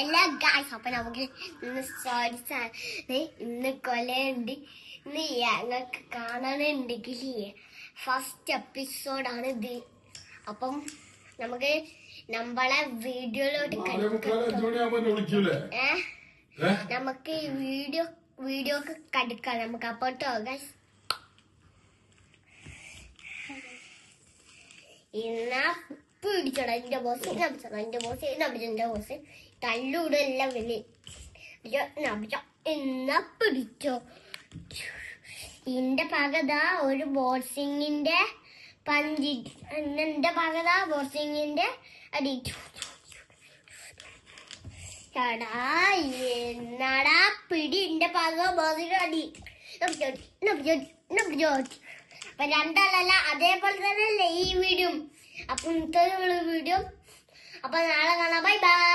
എല്ലാ ഗായ്സ് അപ്പൊ നമുക്ക് ഇന്ന് കൊലയുണ്ട്. ഇന്ന് ഞങ്ങൾക്ക് കാണാനുണ്ടെങ്കിൽ ഫസ്റ്റ് എപ്പിസോഡാണ് ഇത്. അപ്പം നമുക്ക് നമ്മളെ വീഡിയോയിലോട്ട് നമുക്ക് വീഡിയോക്ക് കടുക്കാം നമുക്ക്. അപ്പോട്ടോ ഗായ്സ് എന്നാ പിടിച്ചോടാ എന്റെ ബോസ്, എന്റെ ബോസ്, എന്റെ ബോസ് തല്ലൂടെ എല്ലാം വലിയ എന്നാ പിടിച്ചോ. എന്റെ പകതാ ഒരു ബോക്സിങ്ങിന്റെ പഞ്ചി, എന്റെ പകതാ ബോക്സിങ്ങിന്റെ അടി. എന്നാടാ പിടി എന്റെ പക ബോസിന്റെ അടി. അപ്പൊ രണ്ടാളല്ല അതേപോലെ തന്നെ അല്ലേ ഈ വീഡിയോ. അപ്പൊ ഇന്നത്തെ വീഡിയോ അപ്പൊ നാളെ കാണാം. Bye bye.